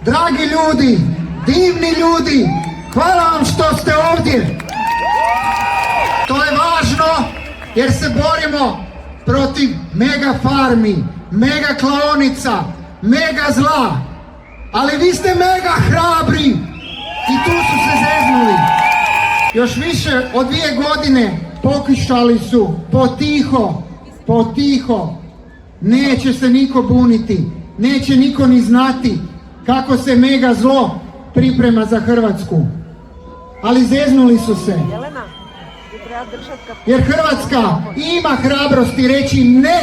Dragi ljudi, divni ljudi, hvala vam što ste ovdje. To je važno jer se borimo protiv mega farmi, mega klaonica, mega zla. Ali vi ste mega hrabri i tu su se zeznuli. Još više od 2 godine pokušali su potiho. Neće se niko buniti, neće niko ni znati kako se mega zlo priprema za Hrvatsku. Ali zeznuli su se. Jer Hrvatska ima hrabrosti reći ne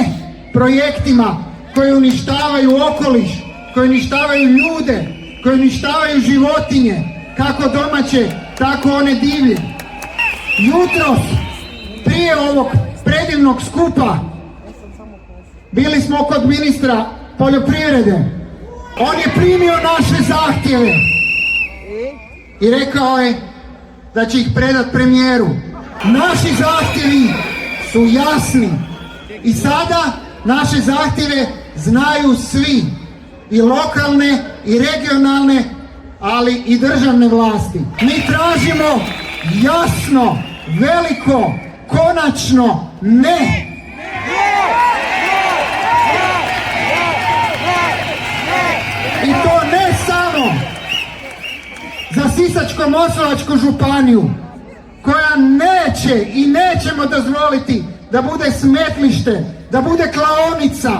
projektima koji uništavaju okoliš, koji uništavaju ljude, koji uništavaju životinje, kako domaće, tako one divlje. Jutros, prije ovog predivnog skupa, bili smo kod ministra poljoprivrede. On je primio naše zahtjeve i rekao je da će ih predati premijeru. Naši zahtjevi su jasni i sada naše zahtjeve znaju svi, i lokalne i regionalne, ali i državne vlasti. Mi tražimo jasno, veliko, konačno ne. I to ne samo za Sisačko-moslavačku županiju, koja neće i nećemo dozvoliti da bude smetlište, da bude klaonica,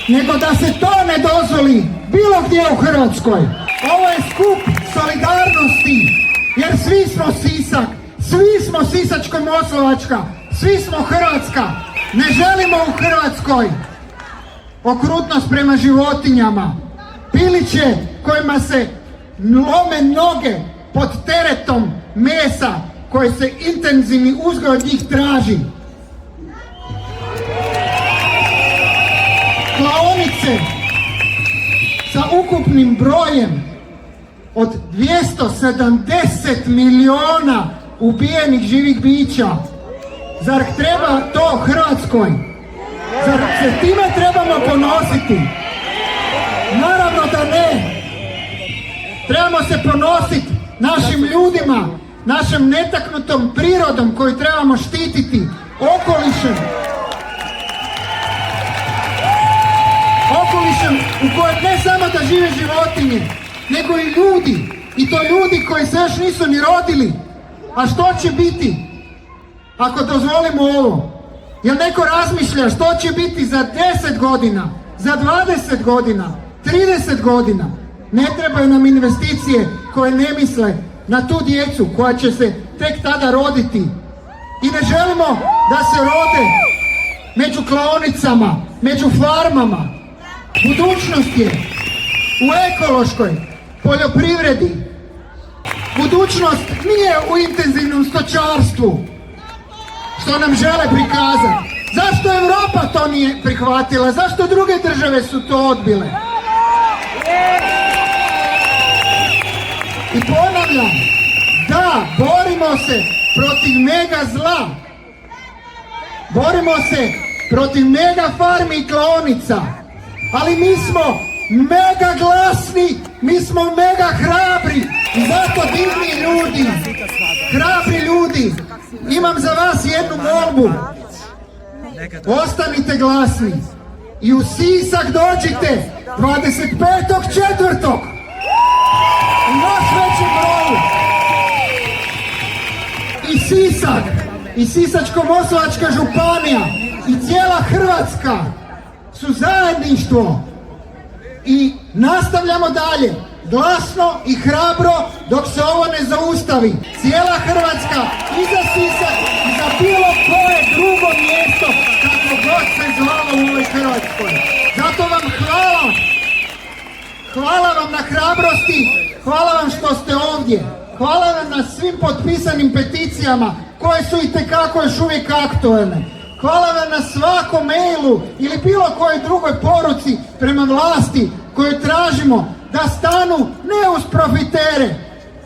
nego da se to ne dozvoli bilo gdje u Hrvatskoj. Ovo je skup solidarnosti, jer svi smo Sisak, svi smo Sisačko-moslavačka, svi smo Hrvatska. Ne želimo u Hrvatskoj okrutnost prema životinjama, piliće kojima se lome noge pod teretom mesa koje se intenzivni uzgoj od njih traži. Klaonice sa ukupnim brojem od 270 miliona ubijenih živih bića. Zar treba to Hrvatskoj? Zar se time trebamo ponositi? Naravno da ne. Trebamo se ponositi našim ljudima, našom netaknutom prirodom koju trebamo štititi, okolišem u kojem ne samo da žive životinje, nego i ljudi. I to ljudi koji se još nisu ni rodili. A što će biti ako dozvolimo ovo? Jel neko razmišlja što će biti za 10 godina, za 20 godina, 30 godina? Ne trebaju nam investicije koje ne misle na tu djecu koja će se tek tada roditi. I ne želimo da se rode među klaonicama, među farmama. Budućnost je u ekološkoj poljoprivredi. Budućnost nije u intenzivnom stočarstvu, što nam žele prikazati. Zašto Europa to nije prihvatila? Zašto druge države su to odbile? I ponavljam, da, borimo se protiv mega zla. Borimo se protiv mega farmi i klaonica. Ali mi smo mega glasni, mi smo mega hrabri. I zato divni ljudi, hrabri ljudi, imam za vas jednu molbu. Ostanite glasni i u Sisak dođite 25.4. u još većem broju. I Sisak, i Sisačko-moslavačka županija, i cijela Hrvatska su zajedništvo. I nastavljamo dalje, glasno i hrabro, dok se ovo ne zaustavi. Cijela Hrvatska i za Sisak i za bilo koje drugo mjesto, kako god se zvalo u ovoj Hrvatskoj. Zato vam hvala. Hvala vam na hrabrosti, hvala vam što ste ovdje. Hvala vam na svim potpisanim peticijama koje su itekako još uvijek aktualne. Hvala vam na svakom mailu ili bilo kojoj drugoj poruci prema vlasti koju tražimo da stanu ne uz profitere,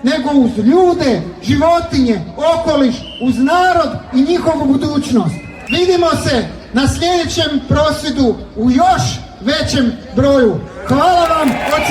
nego uz ljude, životinje, okoliš, uz narod i njihovu budućnost. Vidimo se na sljedećem prosvjedu u još većem broju. Hvala vam od